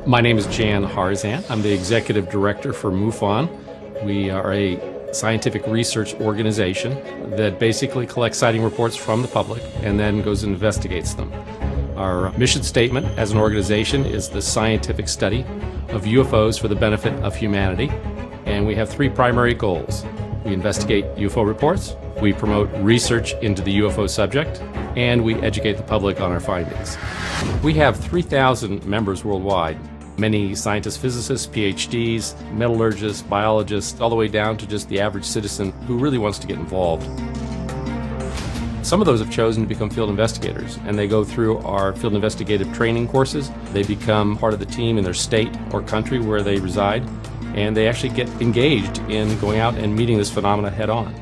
My name is Jan Harzan. I'm the executive director for MUFON. We are a scientific research organization that basically collects sighting reports from the public and then goes and investigates them. Our mission statement as an organization is the scientific study of UFOs for the benefit of humanity, and we have three primary goals. We investigate UFO reports, we promote research into the UFO subject, and we educate the public on our findings. We have 3,000 members worldwide. Many scientists, physicists, PhDs, metallurgists, biologists, all the way down to just the average citizen who really wants to get involved. Some of those have chosen to become field investigators, and they go through our field investigative training courses. They become part of the team in their state or country where they reside, and they actually get engaged in going out and meeting this phenomena head on.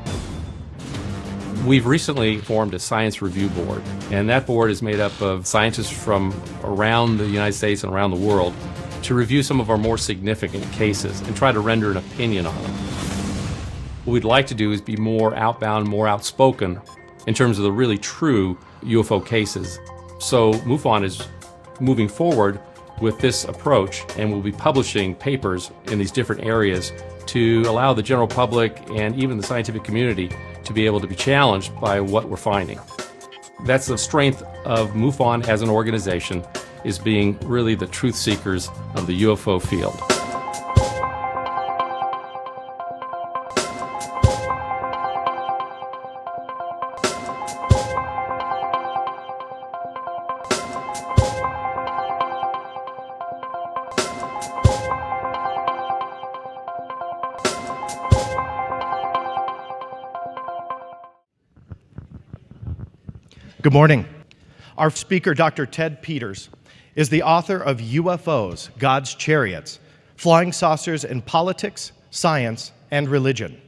We've recently formed a science review board, and that board is made up of scientists from around the United States and around the world to review some of our more significant cases and try to render an opinion on them. What we'd like to do is be more outbound, more outspoken in terms of the really true UFO cases. So MUFON is moving forward with this approach, and we'll be publishing papers in these different areas to allow the general public and even the scientific community to be able to be challenged by what we're finding. That's the strength of MUFON as an organization, is being really the truth seekers of the UFO field. Good morning. Our speaker, Dr. Ted Peters, is the author of UFOs, God's Chariots, Flying Saucers in Politics, Science, and Religion.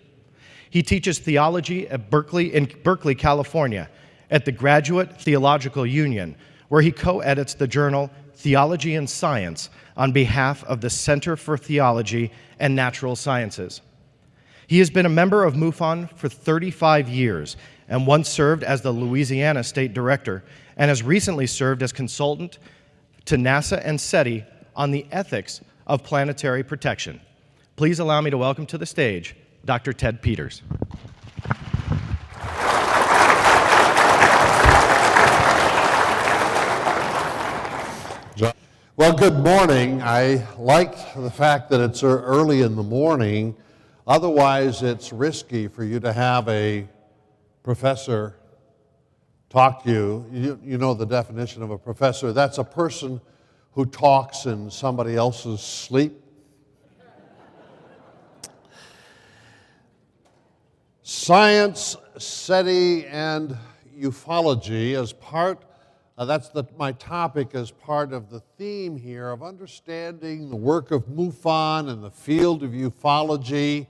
He teaches theology in Berkeley, California, at the Graduate Theological Union, where he co-edits the journal Theology and Science on behalf of the Center for Theology and Natural Sciences. He has been a member of MUFON for 35 years and once served as the Louisiana State Director and has recently served as consultant to NASA and SETI on the ethics of planetary protection. Please allow me to welcome to the stage Dr. Ted Peters. Well, good morning. I like the fact that it's early in the morning. Otherwise, it's risky for you to have a professor talk to you. You know the definition of a professor. That's a person who talks in somebody else's sleep. Science, SETI, and ufology as part, my topic as part of the theme here of understanding the work of MUFON and the field of ufology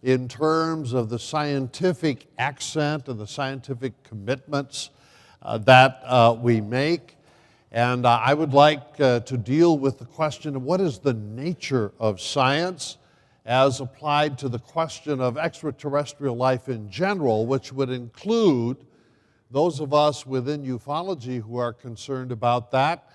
in terms of the scientific accent and the scientific commitments that we make. And I would like to deal with the question of what is the nature of science as applied to the question of extraterrestrial life in general, which would include those of us within ufology who are concerned about that,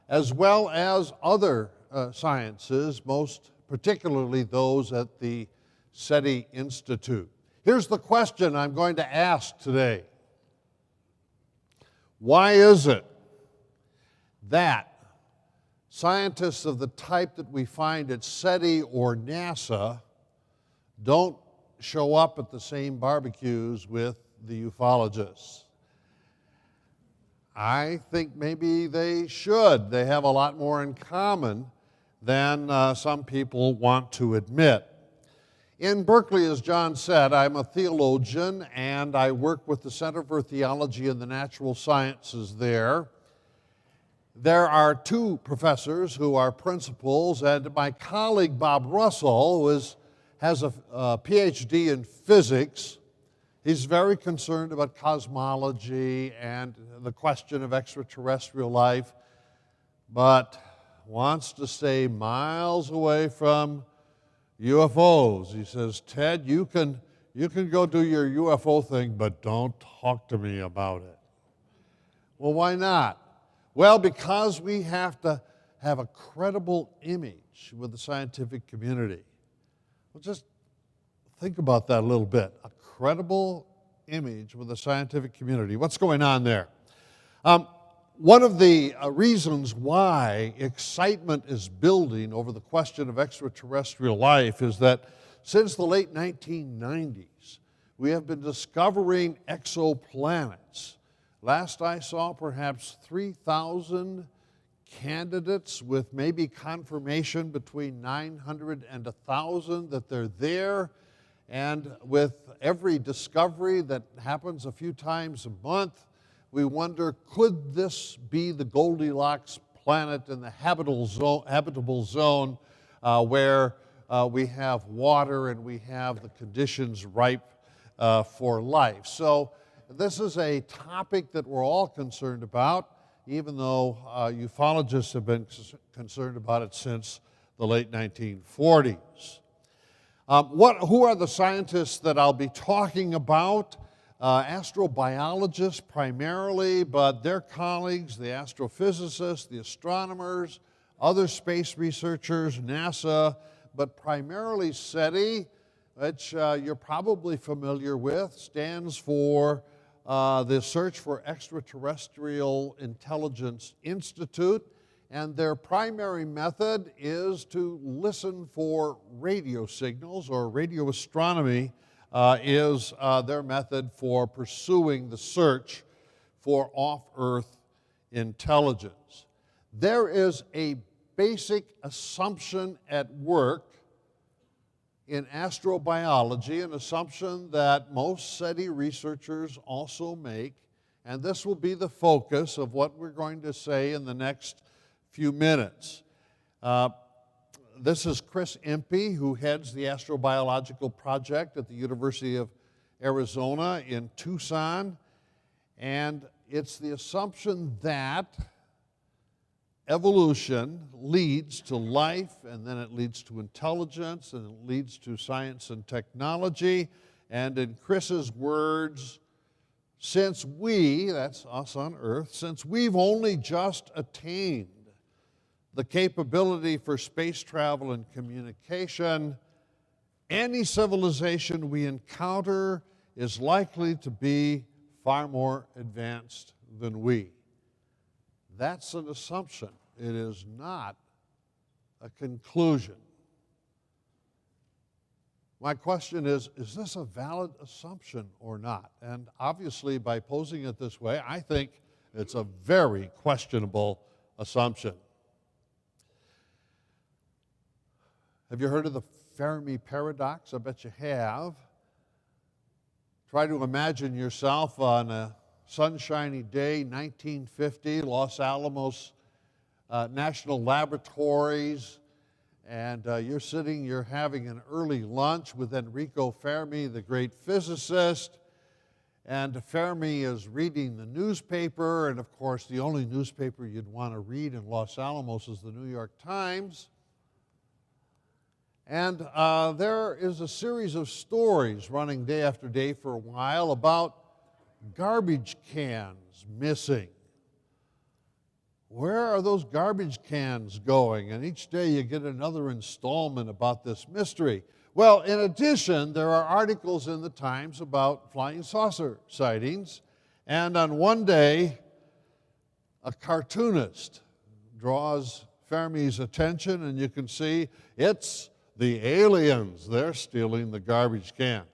as well as other sciences, most particularly those at the SETI Institute. Here's the question I'm going to ask today. Why is it that scientists of the type that we find at SETI or NASA don't show up at the same barbecues with the ufologists? I think maybe they should. They have a lot more in common than some people want to admit. In Berkeley, as John said, I'm a theologian, and I work with the Center for Theology and the Natural Sciences there. There are two professors who are principals, and my colleague Bob Russell, who has a PhD in physics. He's very concerned about cosmology and the question of extraterrestrial life, but wants to stay miles away from UFOs. He says, Ted, you can go do your UFO thing, but don't talk to me about it. Well, why not? Well, because we have to have a credible image with the scientific community. Well, just think about that a little bit. A credible image with the scientific community. What's going on there? One of the reasons why excitement is building over the question of extraterrestrial life is that since the late 1990s, we have been discovering exoplanets. Last I saw, perhaps 3,000 candidates with maybe confirmation between 900 and 1,000 that they're there. And with every discovery that happens a few times a month, we wonder, could this be the Goldilocks planet in the habitable zone where we have water and we have the conditions ripe for life? So this is a topic that we're all concerned about, even though ufologists have been concerned about it since the late 1940s. Who are the scientists that I'll be talking about? Astrobiologists primarily, but their colleagues, the astrophysicists, the astronomers, other space researchers, NASA, but primarily SETI, which you're probably familiar with, stands for the Search for Extraterrestrial Intelligence Institute, and their primary method is to listen for radio signals, or radio astronomy is their method for pursuing the search for off-Earth intelligence. There is a basic assumption at work in astrobiology, an assumption that most SETI researchers also make, and this will be the focus of what we're going to say in the next few minutes. This is Chris Impey, who heads the astrobiological project at the University of Arizona in Tucson, and it's the assumption that evolution leads to life, and then it leads to intelligence, and it leads to science and technology. And in Chris's words, since we, that's us on Earth, since we've only just attained the capability for space travel and communication, any civilization we encounter is likely to be far more advanced than we. That's an assumption. It is not a conclusion. My question is this a valid assumption or not? And obviously, by posing it this way, I think it's a very questionable assumption. Have you heard of the Fermi paradox? I bet you have. Try to imagine yourself on a sunshiny day, 1950, Los Alamos National Laboratories, and you're having an early lunch with Enrico Fermi, the great physicist, and Fermi is reading the newspaper, and of course the only newspaper you'd want to read in Los Alamos is the New York Times. And there is a series of stories running day after day for a while about garbage cans missing. Where are those garbage cans going? And each day you get another installment about this mystery. Well, in addition, there are articles in the Times about flying saucer sightings. And on one day, a cartoonist draws Fermi's attention, and you can see it's the aliens. They're stealing the garbage cans.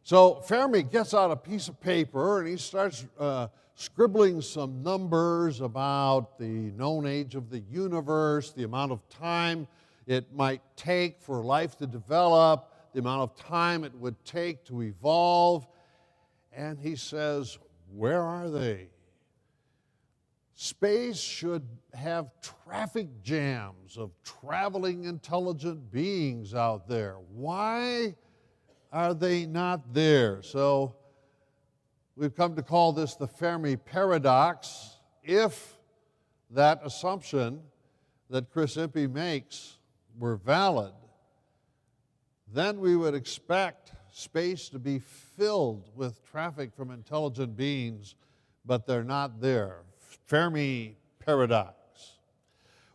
So Fermi gets out a piece of paper and he starts scribbling some numbers about the known age of the universe, the amount of time it might take for life to develop, the amount of time it would take to evolve. And he says, where are they? Space should have traffic jams of traveling intelligent beings out there. Why are they not there? So we've come to call this the Fermi paradox. If that assumption that Chris Impey makes were valid, then we would expect space to be filled with traffic from intelligent beings, but they're not there. Fermi paradox.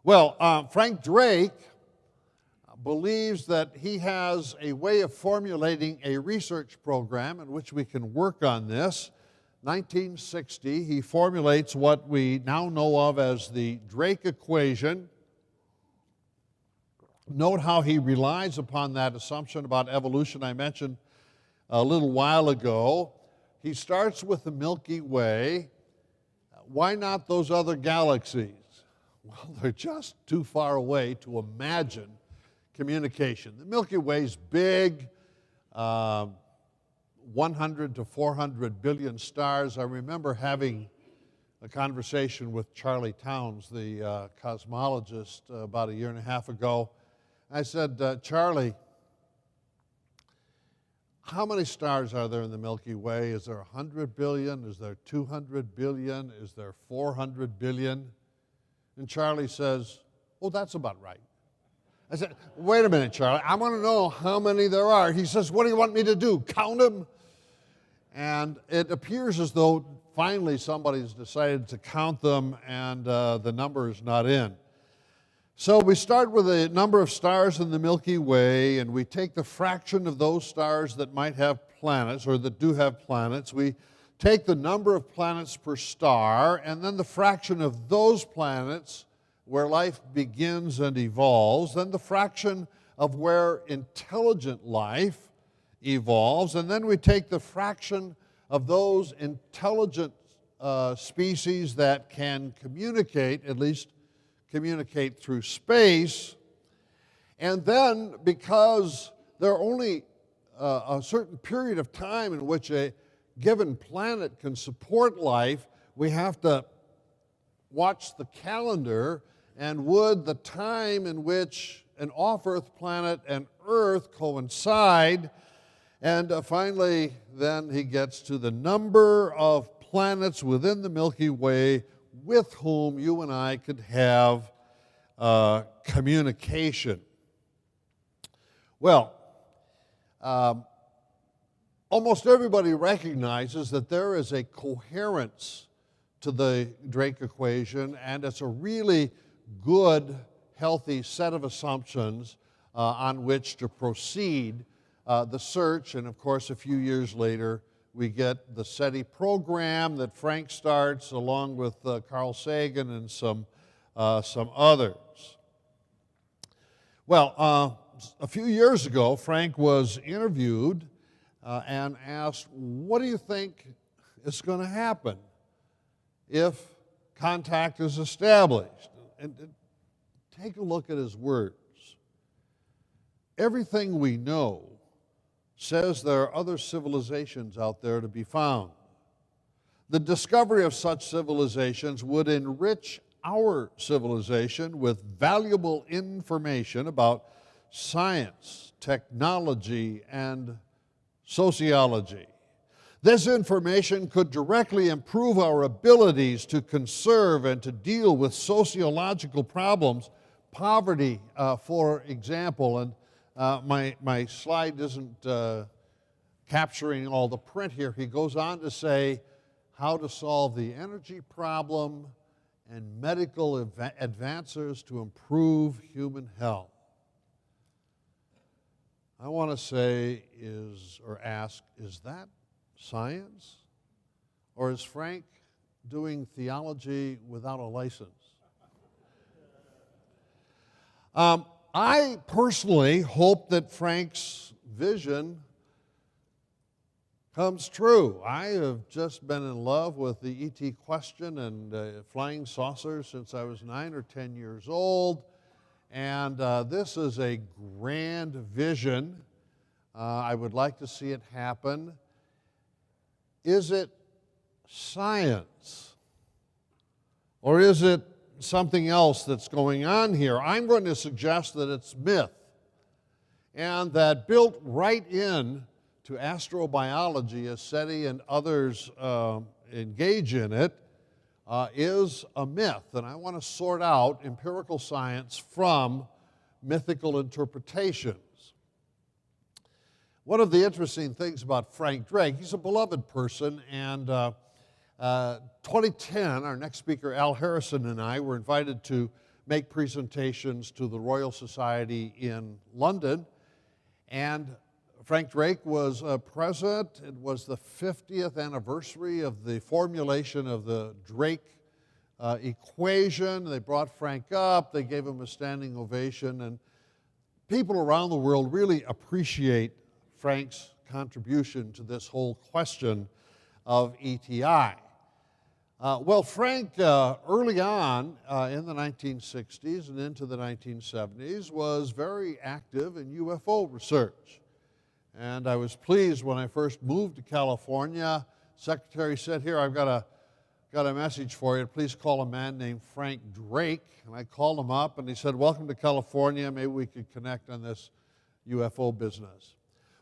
Well, Frank Drake believes that he has a way of formulating a research program in which we can work on this. 1960, he formulates what we now know of as the Drake equation. Note how he relies upon that assumption about evolution I mentioned a little while ago. He starts with the Milky Way. Why not those other galaxies? Well, they're just too far away to imagine communication. The Milky Way's big, 100 to 400 billion stars. I remember having a conversation with Charlie Towns, the cosmologist, about a year and a half ago. I said, Charlie, how many stars are there in the Milky Way? Is there 100 billion? Is there 200 billion? Is there 400 billion? And Charlie says, oh, that's about right. I said, wait a minute, Charlie, I want to know how many there are. He says, what do you want me to do, count them? And it appears as though finally somebody's decided to count them and the number is not in. So we start with a number of stars in the Milky Way, and we take the fraction of those stars that might have planets or that do have planets. We take the number of planets per star, and then the fraction of those planets where life begins and evolves, then the fraction of where intelligent life evolves, and then we take the fraction of those intelligent species that can communicate, at least communicate through space, and then because there are only a certain period of time in which a given planet can support life, we have to watch the calendar. And would the time in which an off-Earth planet and Earth coincide? And finally, then he gets to the number of planets within the Milky Way with whom you and I could have communication. Well, almost everybody recognizes that there is a coherence to the Drake equation, and it's a really good, healthy set of assumptions on which to proceed the search. And of course, a few years later, we get the SETI program that Frank starts along with Carl Sagan and some others. Well, a few years ago, Frank was interviewed and asked, what do you think is going to happen if contact is established? And take a look at his words. Everything we know says there are other civilizations out there to be found. The discovery of such civilizations would enrich our civilization with valuable information about science, technology, and sociology. This information could directly improve our abilities to conserve and to deal with sociological problems, poverty, for example. And my slide isn't capturing all the print here. He goes on to say how to solve the energy problem and medical advances to improve human health. I want to say ask, is that science? Or is Frank doing theology without a license? I personally hope that Frank's vision comes true. I have just been in love with the ET question and flying saucers since I was 9 or 10 years old. And this is a grand vision. I would like to see it happen. Is it science? Or is it something else that's going on here? I'm going to suggest that it's myth, and that built right in to astrobiology, as SETI and others engage in it, is a myth. And I want to sort out empirical science from mythical interpretations. One of the interesting things about Frank Drake, he's a beloved person, and 2010, our next speaker, Al Harrison, and I were invited to make presentations to the Royal Society in London. And Frank Drake was present. It was the 50th anniversary of the formulation of the Drake equation. They brought Frank up, they gave him a standing ovation, and people around the world really appreciate Frank's contribution to this whole question of ETI. Well, Frank, early on in the 1960s and into the 1970s, was very active in UFO research. And I was pleased when I first moved to California. Secretary said, "Here, I've got a message for you. Please call a man named Frank Drake." And I called him up, and he said, "Welcome to California. Maybe we could connect on this UFO business."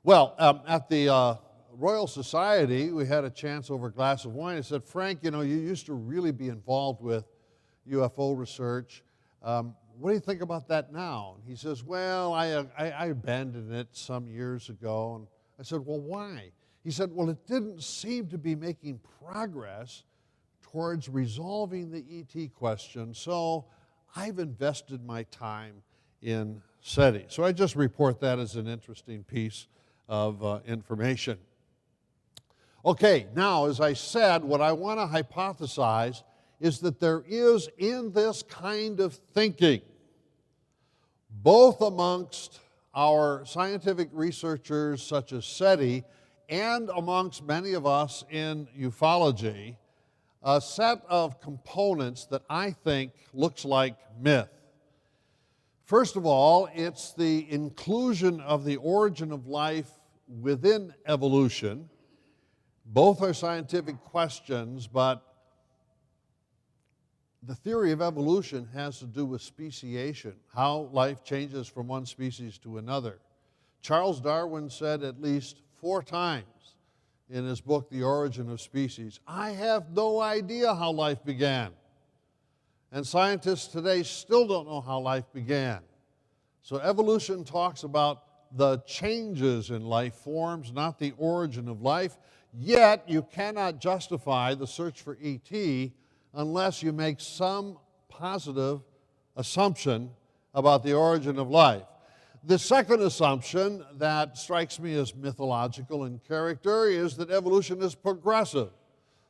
Well, at the Royal Society, we had a chance over a glass of wine. I said, "Frank, you used to really be involved with UFO research. What do you think about that now?" And he says, "Well, I abandoned it some years ago." And I said, "Well, why?" He said, "Well, it didn't seem to be making progress towards resolving the ET question, so I've invested my time in SETI." So I just report that as an interesting piece of information. Okay, now, as I said, what I want to hypothesize is that there is in this kind of thinking, both amongst our scientific researchers such as SETI and amongst many of us in ufology, a set of components that I think looks like myth. First of all, it's the inclusion of the origin of life within evolution. Both are scientific questions, but the theory of evolution has to do with speciation, how life changes from one species to another. Charles Darwin said at least 4 times in his book, The Origin of Species, "I have no idea how life began." And scientists today still don't know how life began. So evolution talks about the changes in life forms, not the origin of life. Yet you cannot justify the search for ET unless you make some positive assumption about the origin of life. The second assumption that strikes me as mythological in character is that evolution is progressive,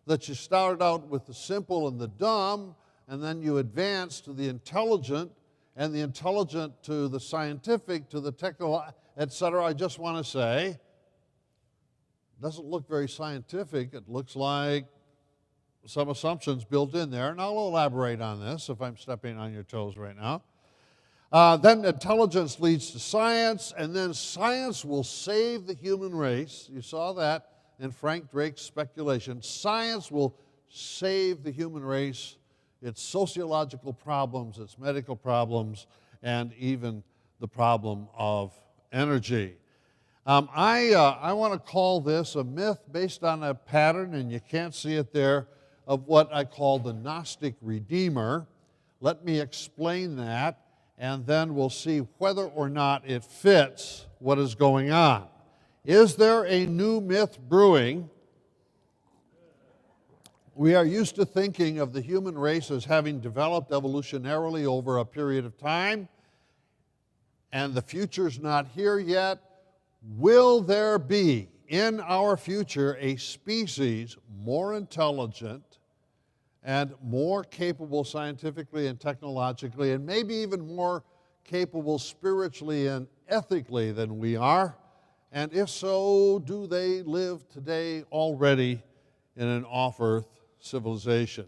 that you started out with the simple and the dumb, and then you advance to the intelligent, and the intelligent to the scientific, to the technical, etc. I just want to say, it doesn't look very scientific. It looks like some assumptions built in there, and I'll elaborate on this if I'm stepping on your toes right now. Then intelligence leads to science, and then science will save the human race. You saw that in Frank Drake's speculation. Science will save the human race, its sociological problems, its medical problems, and even the problem of energy. I want to call this a myth based on a pattern, and you can't see it there, of what I call the Gnostic Redeemer. Let me explain that, and then we'll see whether or not it fits what is going on. Is there a new myth brewing? We are used to thinking of the human race as having developed evolutionarily over a period of time, and the future's not here yet. Will there be in our future a species more intelligent and more capable scientifically and technologically, and maybe even more capable spiritually and ethically than we are? And if so, do they live today already in an off-earth civilization?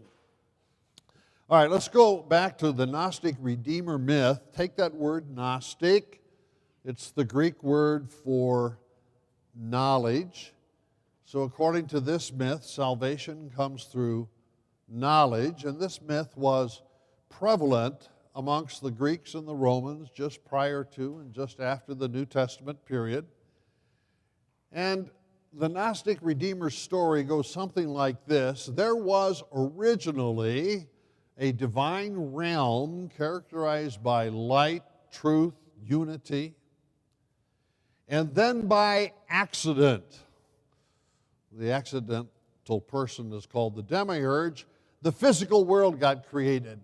All right, let's go back to the Gnostic Redeemer myth. Take that word Gnostic. It's the Greek word for knowledge. So according to this myth, salvation comes through knowledge, and this myth was prevalent amongst the Greeks and the Romans just prior to and just after the New Testament period. And the Gnostic Redeemer story goes something like this. There was originally a divine realm characterized by light, truth, unity, and then by accident, the accidental person is called the demiurge, the physical world got created.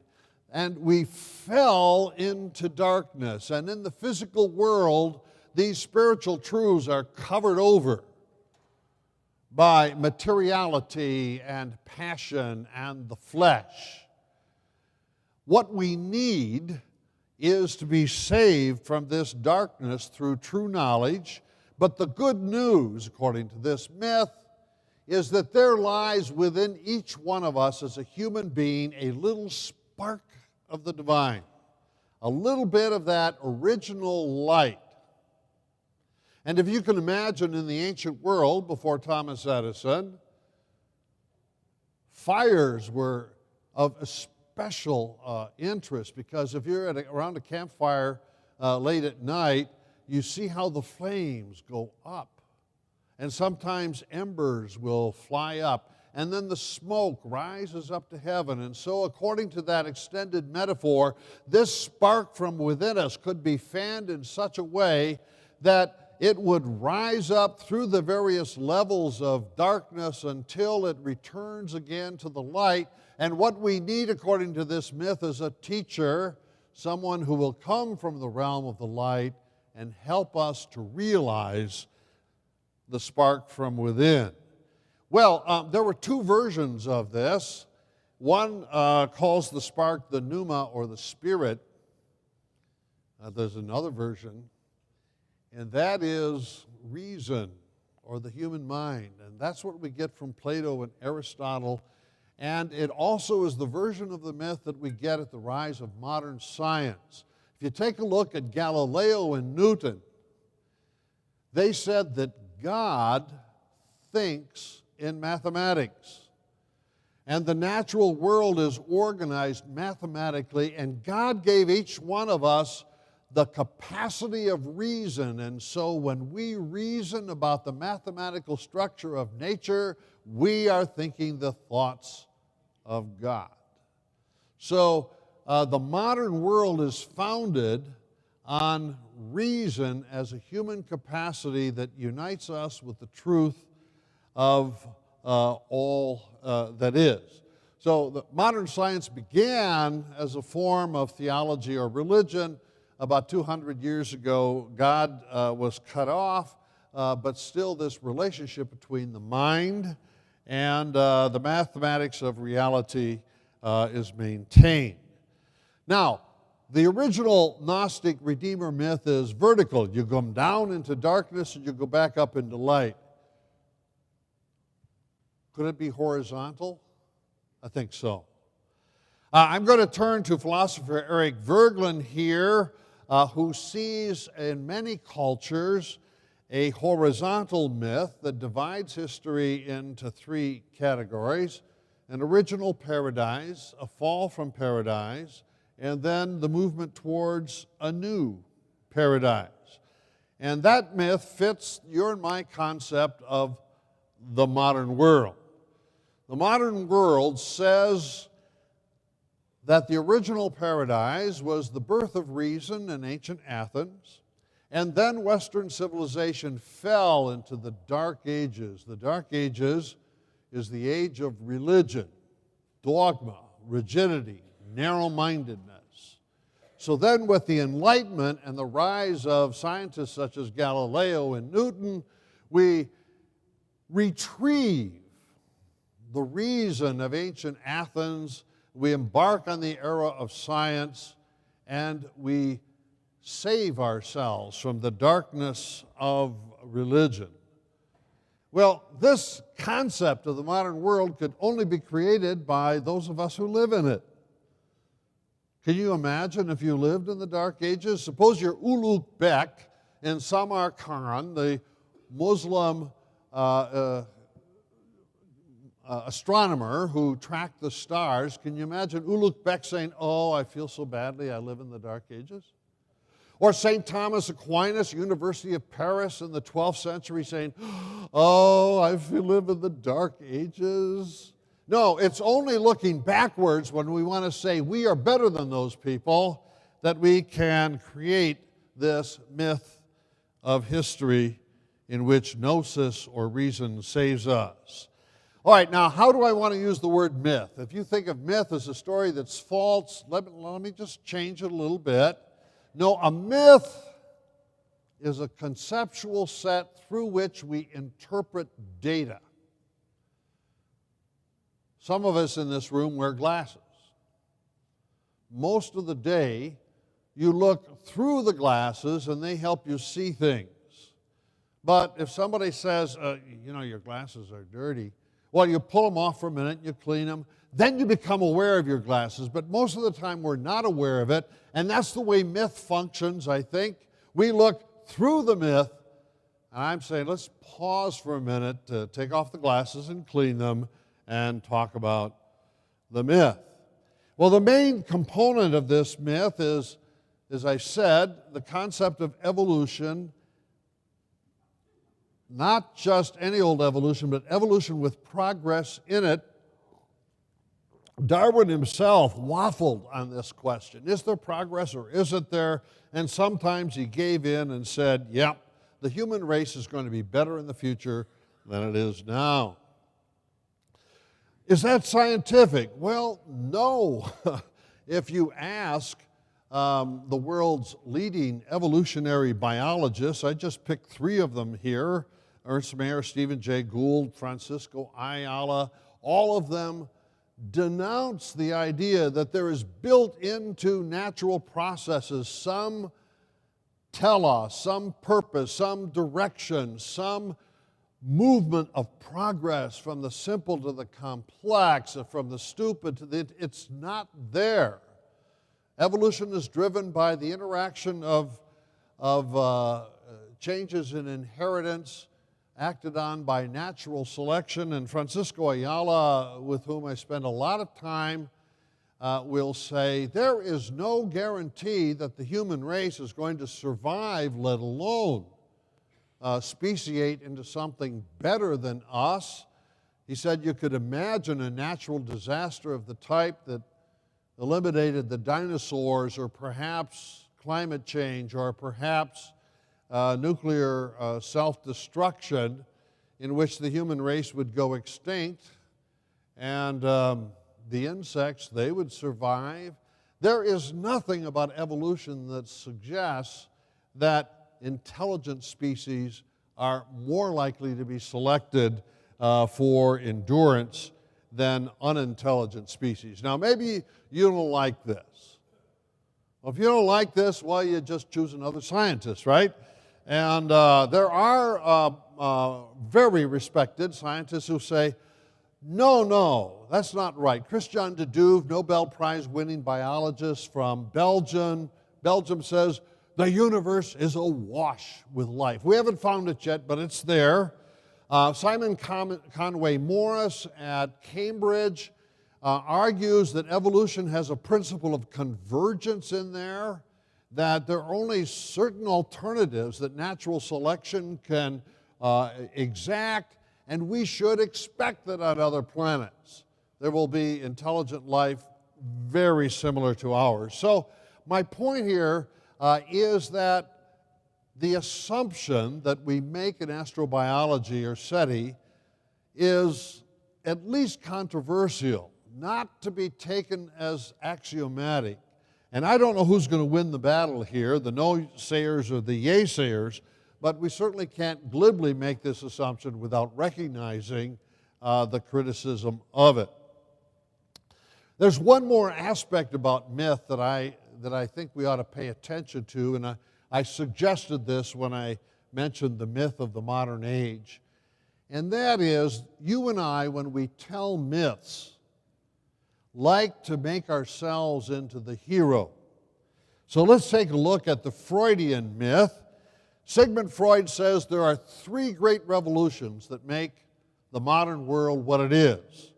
and we fell into darkness. And in the physical world, these spiritual truths are covered over by materiality and passion and the flesh. What we need is to be saved from this darkness through true knowledge. But the good news, according to this myth, is that there lies within each one of us as a human being a little spark of the divine, a little bit of that original light. And if you can imagine, in the ancient world before Thomas Edison, fires were of special interest, because if you're around a campfire late at night, you see how the flames go up. And sometimes embers will fly up, and then the smoke rises up to heaven. And so, according to that extended metaphor, this spark from within us could be fanned in such a way that it would rise up through the various levels of darkness until it returns again to the light. And what we need, according to this myth, is a teacher, someone who will come from the realm of the light and help us to realize the spark from within. Well, there were two versions of this. One calls the spark the pneuma, or the spirit. There's another version, and that is reason, or the human mind. And that's what we get from Plato and Aristotle. And it also is the version of the myth that we get at the rise of modern science. If you take a look at Galileo and Newton, they said that God thinks in mathematics. And the natural world is organized mathematically, and God gave each one of us the capacity of reason. And so when we reason about the mathematical structure of nature, we are thinking the thoughts of God. So the modern world is founded on reason as a human capacity that unites us with the truth of all that is. So the modern science began as a form of theology or religion. About 200 years ago, God was cut off, but still this relationship between the mind and the mathematics of reality is maintained. Now, the original Gnostic Redeemer myth is vertical. You go down into darkness and you go back up into light. Could it be horizontal? I think so. I'm going to turn to philosopher Eric Voegelin here, who sees in many cultures a horizontal myth that divides history into three categories: an original paradise, a fall from paradise, and then the movement towards a new paradise. And that myth fits your and my concept of the modern world. The modern world says that the original paradise was the birth of reason in ancient Athens, and then Western civilization fell into the Dark Ages. The Dark Ages is the age of religion, dogma, rigidity, narrow-mindedness. So then with the Enlightenment and the rise of scientists such as Galileo and Newton, we retrieve the reason of ancient Athens. We embark on the era of science, and we save ourselves from the darkness of religion. Well, this concept of the modern world could only be created by those of us who live in it. Can you imagine if you lived in the Dark Ages? Suppose you're Ulugh Bek in Samarkand, the Muslim astronomer who tracked the stars. Can you imagine Ulugh Bek saying, "Oh, I feel so badly, I live in the Dark Ages"? Or St. Thomas Aquinas, University of Paris in the 12th century, saying, "Oh, I live in the Dark Ages"? No, it's only looking backwards when we want to say we are better than those people that we can create this myth of history in which gnosis or reason saves us. All right, now how do I want to use the word myth? If you think of myth as a story that's false, let me just change it a little bit. No, a myth is a conceptual set through which we interpret data. Some of us in this room wear glasses. Most of the day, you look through the glasses and they help you see things. But if somebody says, your glasses are dirty, well, you pull them off for a minute, you clean them, then you become aware of your glasses. But most of the time, we're not aware of it, and that's the way myth functions, I think. We look through the myth, and I'm saying let's pause for a minute to take off the glasses and clean them and talk about the myth. Well, the main component of this myth is, as I said, the concept of evolution. Not just any old evolution, but evolution with progress in it. Darwin himself waffled on this question. Is there progress or isn't there? And sometimes he gave in and said, yep, the human race is going to be better in the future than it is now. Is that scientific? Well, no. If you ask the world's leading evolutionary biologists, I just picked 3 of them here, Ernst Mayr, Stephen Jay Gould, Francisco Ayala, all of them denounce the idea that there is built into natural processes some telos, some purpose, some direction, some movement of progress from the simple to the complex, from the stupid to the... It's not there. Evolution is driven by the interaction of changes in inheritance acted on by natural selection. And Francisco Ayala, with whom I spend a lot of time, will say there is no guarantee that the human race is going to survive, let alone speciate into something better than us. He said you could imagine a natural disaster of the type that eliminated the dinosaurs, or perhaps climate change, or perhaps nuclear self-destruction, in which the human race would go extinct, and the insects, they would survive. There is nothing about evolution that suggests that intelligent species are more likely to be selected for endurance than unintelligent species. Now, maybe you don't like this. Well, if you don't like this, well, you just choose another scientist, right? And there are very respected scientists who say, no, that's not right. Christian de Duve, Nobel Prize winning biologist from Belgium, says the universe is awash with life. We haven't found it yet, but it's there. Simon Conway Morris at Cambridge argues that evolution has a principle of convergence in there, that there are only certain alternatives that natural selection can exact, and we should expect that on other planets there will be intelligent life very similar to ours. So my point here is that the assumption that we make in astrobiology or SETI is at least controversial, not to be taken as axiomatic. And I don't know who's going to win the battle here, the no-sayers or the yay-sayers, but we certainly can't glibly make this assumption without recognizing the criticism of it. There's one more aspect about myth that I think we ought to pay attention to, and I suggested this when I mentioned the myth of the modern age, and that is you and I, when we tell myths, like to make ourselves into the hero. So let's take a look at the Freudian myth. Sigmund Freud says there are 3 great revolutions that make the modern world what it is.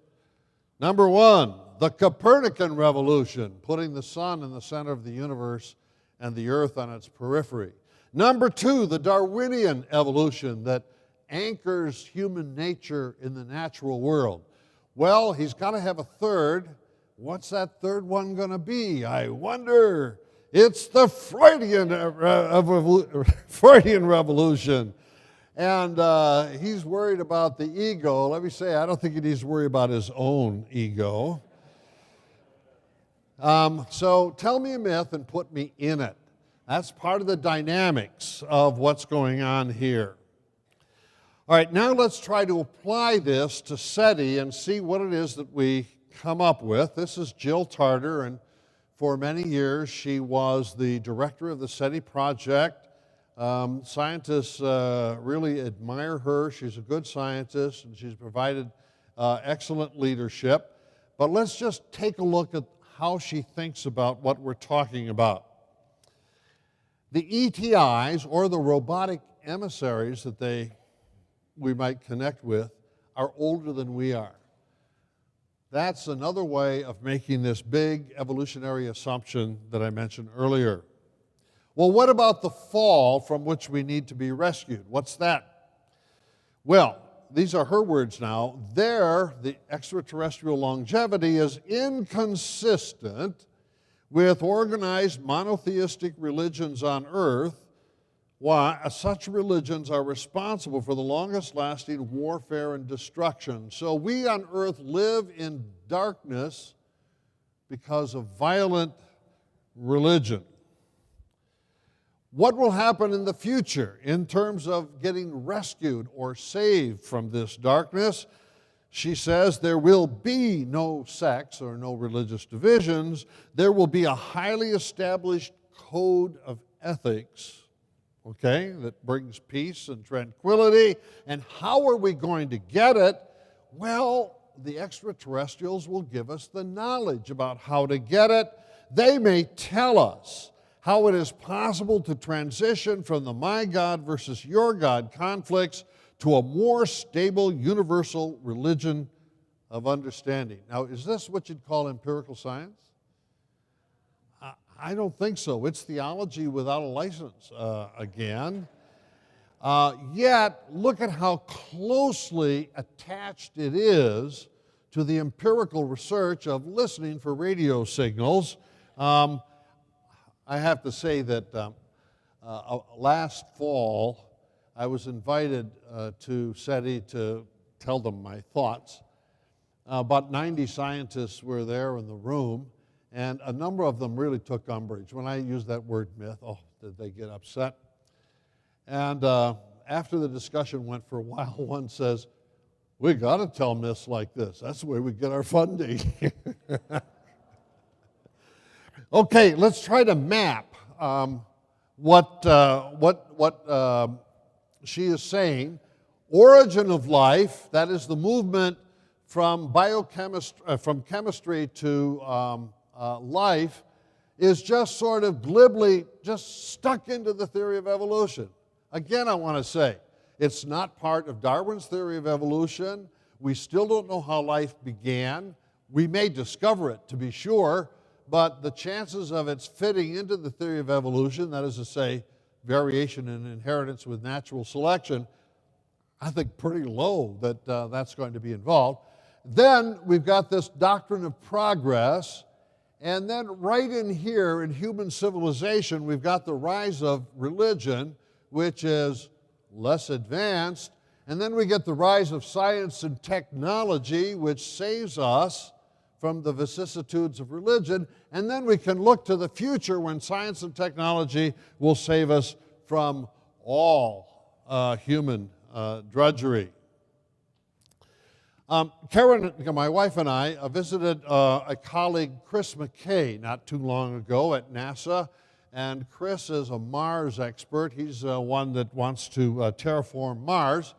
Number 1, the Copernican revolution, putting the sun in the center of the universe and the earth on its periphery. Number 2, the Darwinian evolution that anchors human nature in the natural world. Well, he's got to have a third. What's that third one going to be? I wonder. It's the Freudian revolution. And he's worried about the ego. Let me say, I don't think he needs to worry about his own ego. So tell me a myth and put me in it. That's part of the dynamics of what's going on here. All right, now let's try to apply this to SETI and see what it is that we come up with. This is Jill Tarter, and for many years she was the director of the SETI project. Scientists really admire her. She's a good scientist, and she's provided excellent leadership. But let's just take a look at how she thinks about what we're talking about. The ETIs, or the robotic emissaries that we might connect with, are older than we are. That's another way of making this big evolutionary assumption that I mentioned earlier. Well, what about the fall from which we need to be rescued? What's that? Well, these are her words now. The extraterrestrial longevity is inconsistent with organized monotheistic religions on Earth. Why? Such religions are responsible for the longest lasting warfare and destruction. So we on Earth live in darkness because of violent religion. What will happen in the future in terms of getting rescued or saved from this darkness? She says there will be no sects or no religious divisions. There will be a highly established code of ethics, okay, that brings peace and tranquility. And how are we going to get it? Well, the extraterrestrials will give us the knowledge about how to get it. They may tell us how it is possible to transition from the my God versus your God conflicts to a more stable universal religion of understanding. Now, is this what you'd call empirical science? I don't think so. It's theology without a license again. Yet, look at how closely attached it is to the empirical research of listening for radio signals. I have to say that last fall, I was invited to SETI to tell them my thoughts. About 90 scientists were there in the room, and a number of them really took umbrage. When I used that word myth, oh, did they get upset? And after the discussion went for a while, one says, we got to tell myths like this. That's the way we get our funding. Okay, let's try to map what she is saying. Origin of life, that is the movement from chemistry to life, is just sort of glibly just stuck into the theory of evolution. Again, I want to say, it's not part of Darwin's theory of evolution. We still don't know how life began. We may discover it, to be sure, but the chances of its fitting into the theory of evolution, that is to say, variation and inheritance with natural selection, I think pretty low that that's going to be involved. Then we've got this doctrine of progress, and then right in here in human civilization, we've got the rise of religion, which is less advanced, and then we get the rise of science and technology, which saves us from the vicissitudes of religion, and then we can look to the future when science and technology will save us from all human drudgery. Karen, my wife and I visited a colleague, Chris McKay, not too long ago at NASA, and Chris is a Mars expert. He's one that wants to terraform Mars.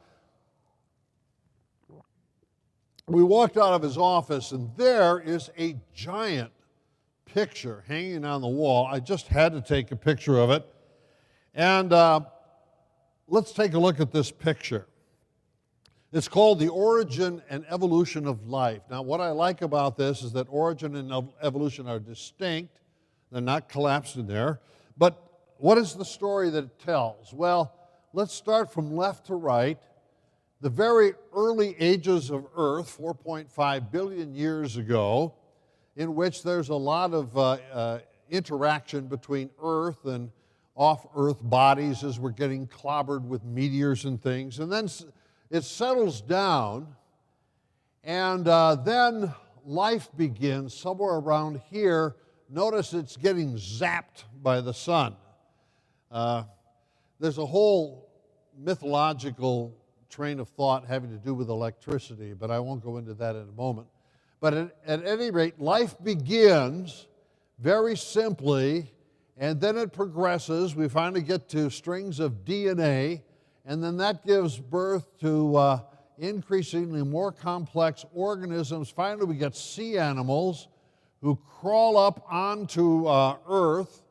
We walked out of his office, and there is a giant picture hanging on the wall. I just had to take a picture of it. And let's take a look at this picture. It's called The Origin and Evolution of Life. Now, what I like about this is that origin and evolution are distinct. They're not collapsed in there. But what is the story that it tells? Well, let's start from left to right. The very early ages of Earth, 4.5 billion years ago, in which there's a lot of interaction between Earth and off-Earth bodies as we're getting clobbered with meteors and things. And then it settles down, and then life begins somewhere around here. Notice it's getting zapped by the sun. There's a whole mythological train of thought having to do with electricity, but I won't go into that in a moment. But at any rate, life begins very simply, and then it progresses. We finally get to strings of DNA, and then that gives birth to increasingly more complex organisms. Finally, we get sea animals who crawl up onto Earth,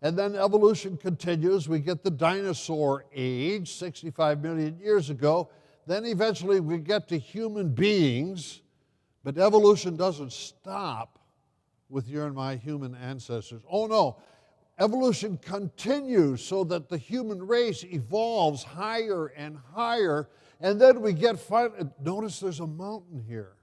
and then evolution continues. We get the dinosaur age, 65 million years ago. Then eventually we get to human beings, but evolution doesn't stop with your and my human ancestors. Oh no, evolution continues so that the human race evolves higher and higher, and then we get, notice there's a mountain here.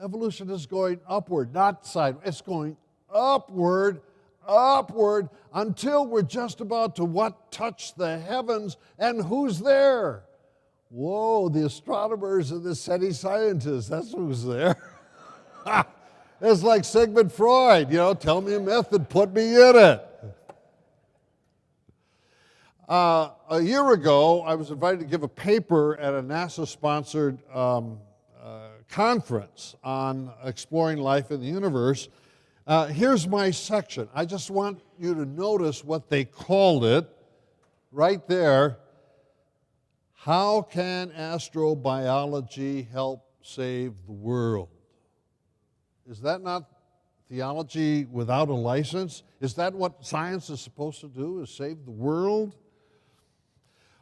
Evolution is going upward, not sideways. It's going upward, upward, until we're just about to touch the heavens, and who's there? Whoa, the astronomers and the SETI scientists, that's who's there. It's like Sigmund Freud, tell me a myth and put me in it. A year ago, I was invited to give a paper at a NASA-sponsored conference on exploring life in the universe. Here's my section. I just want you to notice what they called it right there. How can astrobiology help save the world? Is that not theology without a license? Is that what science is supposed to do, is save the world?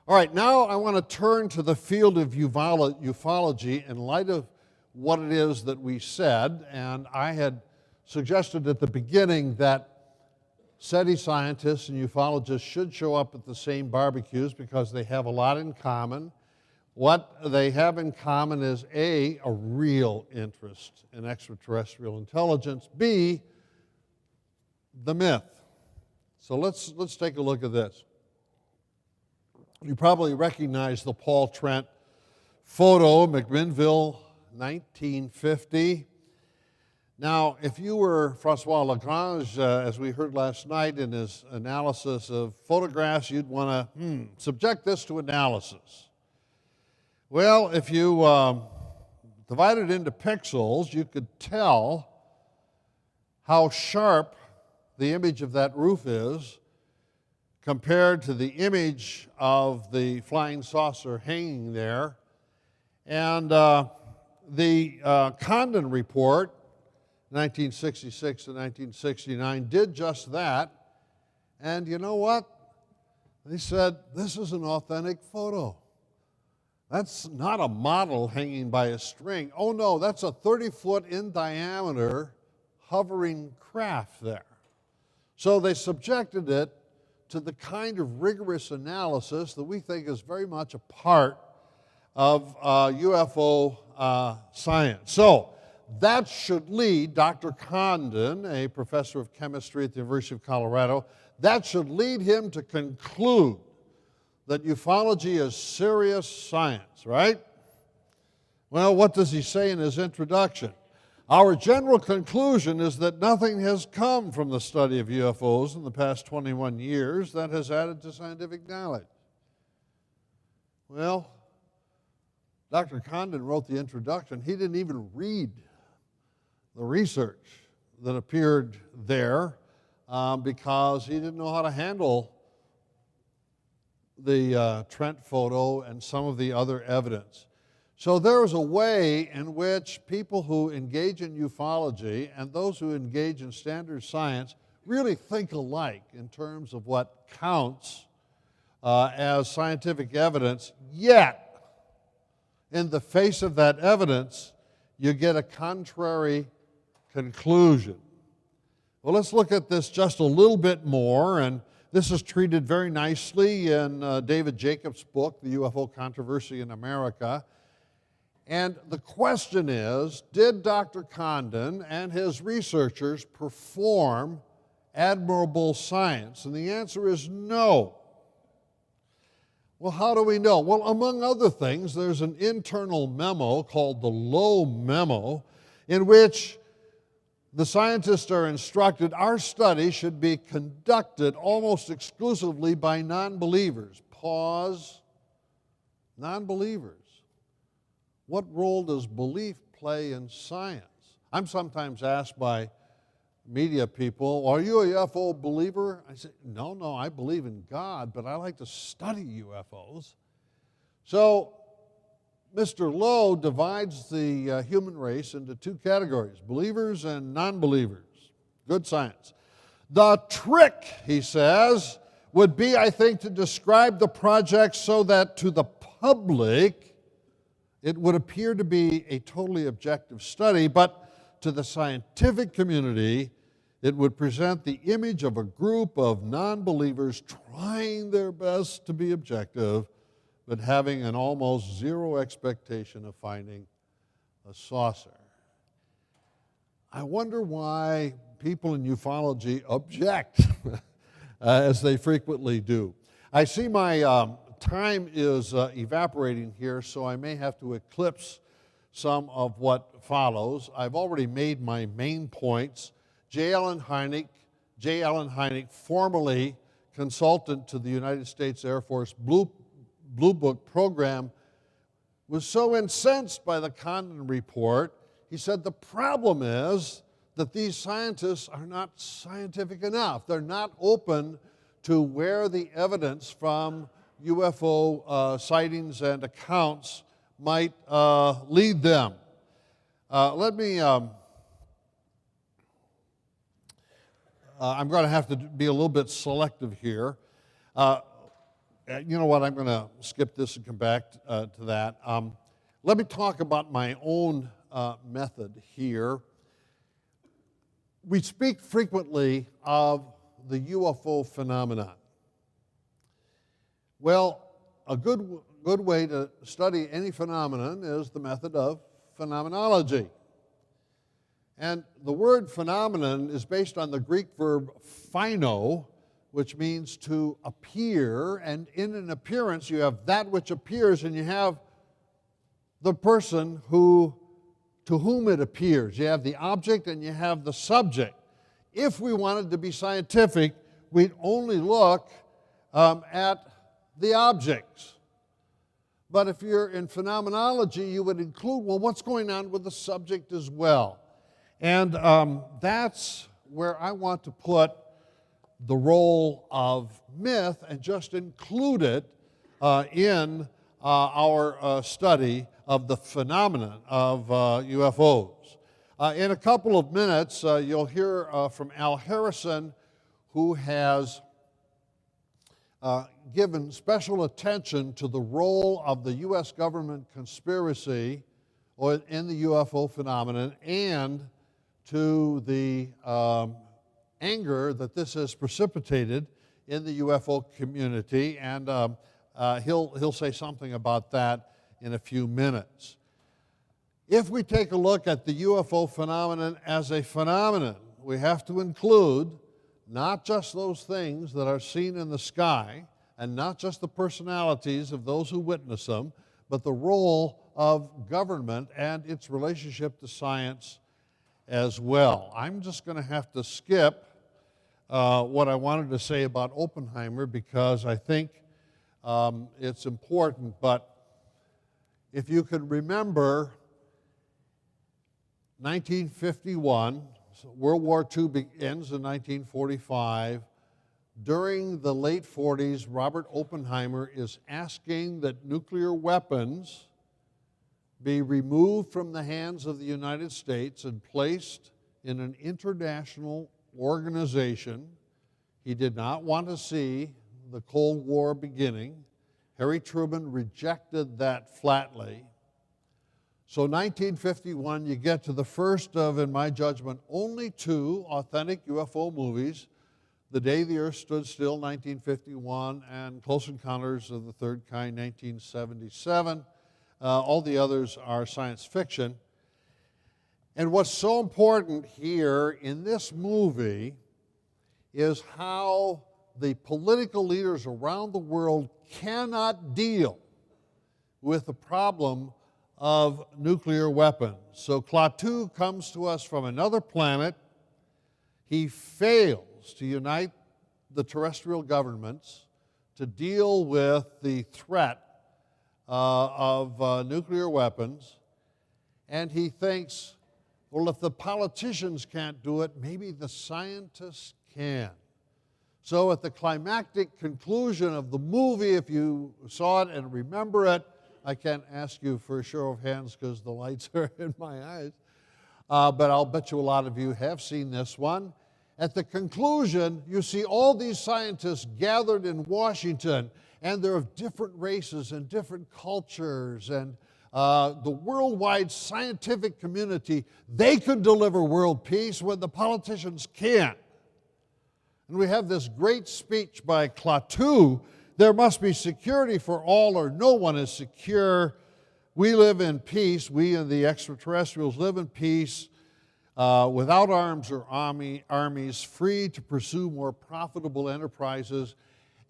All right, now I want to turn to the field of ufology in light of what it is that we said, and I had suggested at the beginning that SETI scientists and ufologists should show up at the same barbecues because they have a lot in common. What they have in common is A, a real interest in extraterrestrial intelligence, B, the myth. So let's take a look at this. You probably recognize the Paul Trent photo, McMinnville, 1950. Now, if you were Francois Lagrange, as we heard last night in his analysis of photographs, you'd want to subject this to analysis. Well, if you divide it into pixels, you could tell how sharp the image of that roof is compared to the image of the flying saucer hanging there. And the Condon report, 1966 to 1969, did just that. And you know what? They said, this is an authentic photo. That's not a model hanging by a string. Oh no, that's a 30-foot in diameter hovering craft there. So they subjected it to the kind of rigorous analysis that we think is very much a part of UFO science. So that should lead Dr. Condon, a professor of chemistry at the University of Colorado, that should lead him to conclude that ufology is serious science, right? Well, what does he say in his introduction? Our general conclusion is that nothing has come from the study of UFOs in the past 21 years that has added to scientific knowledge. Well, Dr. Condon wrote the introduction. He didn't even read the research that appeared there because he didn't know how to handle the Trent photo and some of the other evidence. So there is a way in which people who engage in ufology and those who engage in standard science really think alike in terms of what counts as scientific evidence, yet in the face of that evidence, you get a contrary conclusion. Well, let's look at this just a little bit more, and this is treated very nicely in David Jacobs' book, The UFO Controversy in America. And the question is, did Dr. Condon and his researchers perform admirable science? And the answer is no. Well, how do we know? Well, among other things, there's an internal memo called the Low Memo, in which the scientists are instructed our study should be conducted almost exclusively by non-believers. Pause. Non-believers. What role does belief play in science? I'm sometimes asked by media people, are you a UFO believer? I say, no, I believe in God, but I like to study UFOs. So Mr. Lowe divides the human race into two categories, believers and non-believers. Good science. The trick, he says, would be, I think, to describe the project so that to the public it would appear to be a totally objective study, but to the scientific community it would present the image of a group of non-believers trying their best to be objective, but having an almost zero expectation of finding a saucer. I wonder why people in ufology object, as they frequently do. I see my time is evaporating here, so I may have to eclipse some of what follows. I've already made my main points. J. Allen Hynek, formerly consultant to the United States Air Force Blue Book program, was so incensed by the Condon report, he said the problem is that these scientists are not scientific enough. They're not open to where the evidence from UFO sightings and accounts might lead them. I'm going to have to be a little bit selective here. You know what, I'm going to skip this and come back to that. Let me talk about my own method here. We speak frequently of the UFO phenomenon. Well, a good way to study any phenomenon is the method of phenomenology. And the word phenomenon is based on the Greek verb phino, which means to appear, and in an appearance you have that which appears and you have the person to whom it appears. You have the object and you have the subject. If we wanted to be scientific, we'd only look at the objects. But if you're in phenomenology, you would include, well, what's going on with the subject as well? And that's where I want to put the role of myth and just include it in our study of the phenomenon of UFOs. In a couple of minutes, you'll hear from Al Harrison, who has given special attention to the role of the U.S. government conspiracy in the UFO phenomenon and to the anger that this has precipitated in the UFO community, and he'll say something about that in a few minutes. If we take a look at the UFO phenomenon as a phenomenon, we have to include not just those things that are seen in the sky, and not just the personalities of those who witness them, but the role of government and its relationship to science as well. I'm just going to have to skip what I wanted to say about Oppenheimer because I think it's important, but if you can remember 1951, World War II ends in 1945. During the late 40s, Robert Oppenheimer is asking that nuclear weapons be removed from the hands of the United States and placed in an international organization. He did not want to see the Cold War beginning. Harry Truman rejected that flatly. So 1951, you get to the first of, in my judgment, only two authentic UFO movies, The Day the Earth Stood Still, 1951, and Close Encounters of the Third Kind, 1977. All the others are science fiction. And what's so important here in this movie is how the political leaders around the world cannot deal with the problem of nuclear weapons. So Klaatu comes to us from another planet. He fails to unite the terrestrial governments to deal with the threat of nuclear weapons. And he thinks, well, if the politicians can't do it, maybe the scientists can. So at the climactic conclusion of the movie, if you saw it and remember it, I can't ask you for a show of hands because the lights are in my eyes, but I'll bet you a lot of you have seen this one. At the conclusion, you see all these scientists gathered in Washington, and they're of different races and different cultures, and the worldwide scientific community, they could deliver world peace when the politicians can't. And we have this great speech by Klaatu, there must be security for all or no one is secure. We live in peace, we and the extraterrestrials live in peace without arms or armies, free to pursue more profitable enterprises.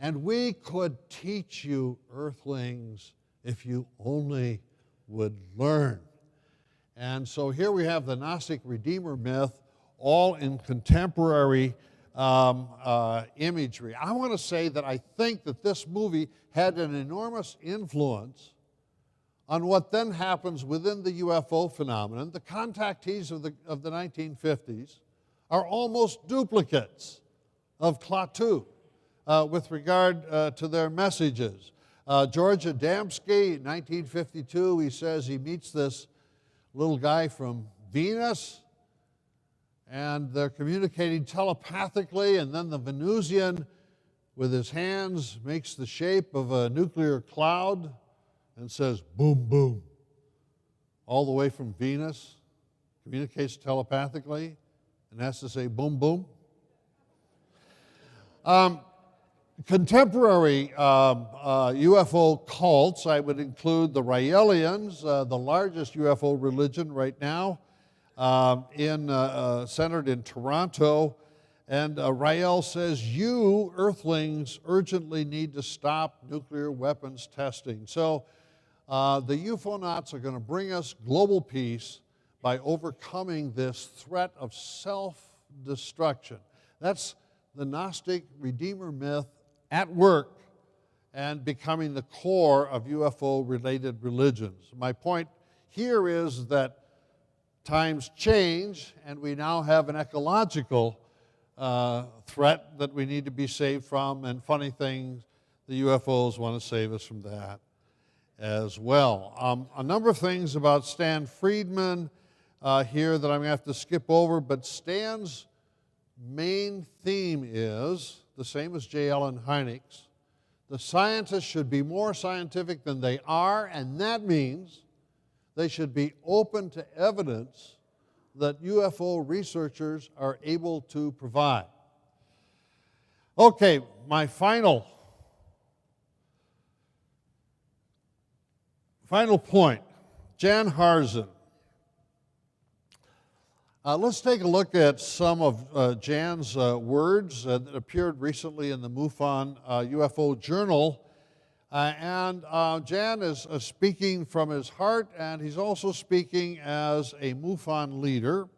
And we could teach you, earthlings, if you only would learn. And so here we have the Gnostic Redeemer myth, all in contemporary imagery. I want to say that I think that this movie had an enormous influence on what then happens within the UFO phenomenon. The contactees of the 1950s are almost duplicates of Klaatu with regard to their messages. George Adamski, 1952, he says he meets this little guy from Venus, and they're communicating telepathically, and then the Venusian, with his hands, makes the shape of a nuclear cloud and says, boom, boom, all the way from Venus, communicates telepathically, and has to say, boom, boom. Contemporary UFO cults, I would include the Raelians, the largest UFO religion right now, centered in Toronto. And Rael says, you, earthlings, urgently need to stop nuclear weapons testing. So the UFOnauts are going to bring us global peace by overcoming this threat of self-destruction. That's the Gnostic Redeemer myth at work and becoming the core of UFO-related religions. My point here is that times change, and we now have an ecological threat that we need to be saved from, and funny things, the UFOs want to save us from that as well. A number of things about Stan Friedman here that I'm going to have to skip over, but Stan's main theme is the same as J. Allen Hynek's. The scientists should be more scientific than they are, and that means they should be open to evidence that UFO researchers are able to provide. Okay, my final point, Jan Harzen. Let's take a look at some of Jan's words that appeared recently in the MUFON UFO Journal. Jan is speaking from his heart, and he's also speaking as a MUFON leader.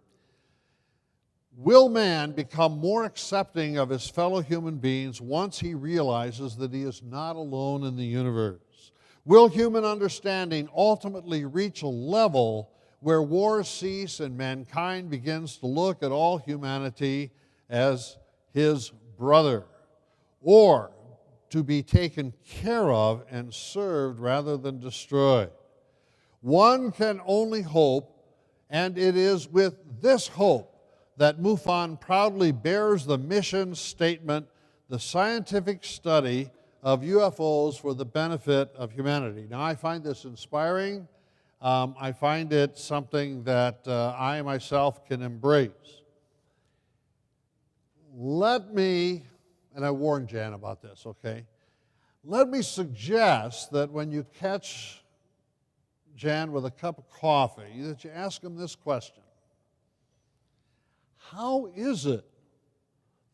Will man become more accepting of his fellow human beings once he realizes that he is not alone in the universe? Will human understanding ultimately reach a level where wars cease and mankind begins to look at all humanity as his brother, or to be taken care of and served rather than destroyed? One can only hope, and it is with this hope that MUFON proudly bears the mission statement, the scientific study of UFOs for the benefit of humanity. Now, I find this inspiring. I find it something that I myself can embrace. Let me, and I warned Jan about this, okay? Let me suggest that when you catch Jan with a cup of coffee, that you ask him this question. How is it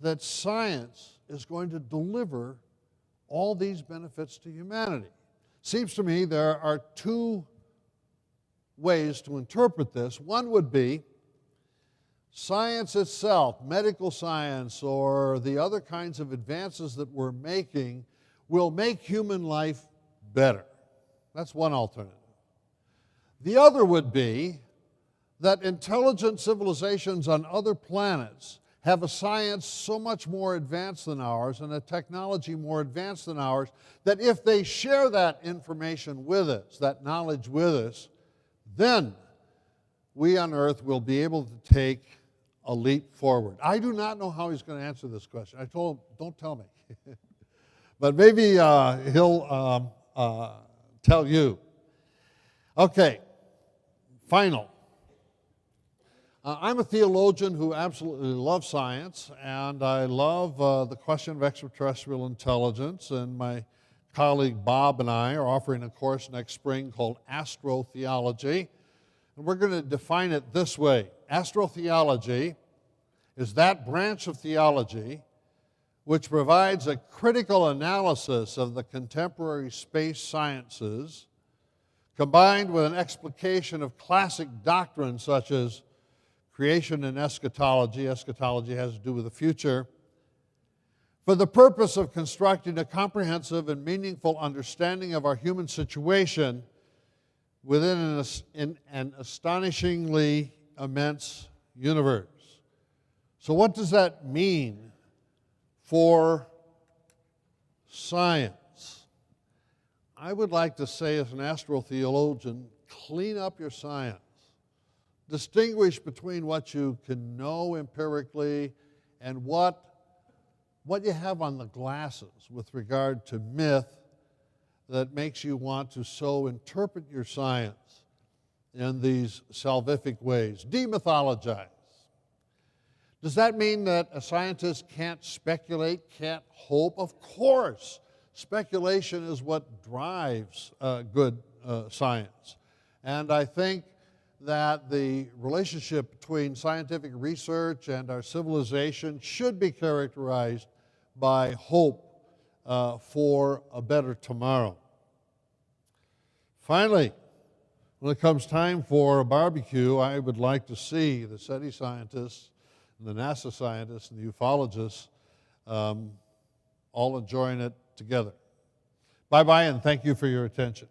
that science is going to deliver all these benefits to humanity. Seems to me there are two ways to interpret this. One would be science itself, medical science, or the other kinds of advances that we're making will make human life better. That's one alternative. The other would be that intelligent civilizations on other planets have a science so much more advanced than ours and a technology more advanced than ours that if they share that information with us, that knowledge with us, then we on Earth will be able to take a leap forward. I do not know how he's going to answer this question. I told him, don't tell me. But maybe he'll tell you. Okay, final. I'm a theologian who absolutely loves science, and I love the question of extraterrestrial intelligence, and my colleague Bob and I are offering a course next spring called Astrotheology, and we're going to define it this way. Astrotheology is that branch of theology which provides a critical analysis of the contemporary space sciences, combined with an explication of classic doctrines such as creation and eschatology. Eschatology has to do with the future, for the purpose of constructing a comprehensive and meaningful understanding of our human situation within an astonishingly immense universe. So what does that mean for science? I would like to say, as an astrotheologian, clean up your science. Distinguish between what you can know empirically and what you have on the glasses with regard to myth that makes you want to so interpret your science in these salvific ways. Demythologize. Does that mean that a scientist can't speculate, can't hope? Of course. Speculation is what drives good science. And I think that the relationship between scientific research and our civilization should be characterized by hope for a better tomorrow. Finally, when it comes time for a barbecue, I would like to see the SETI scientists and the NASA scientists and the ufologists all enjoying it together. Bye-bye, and thank you for your attention.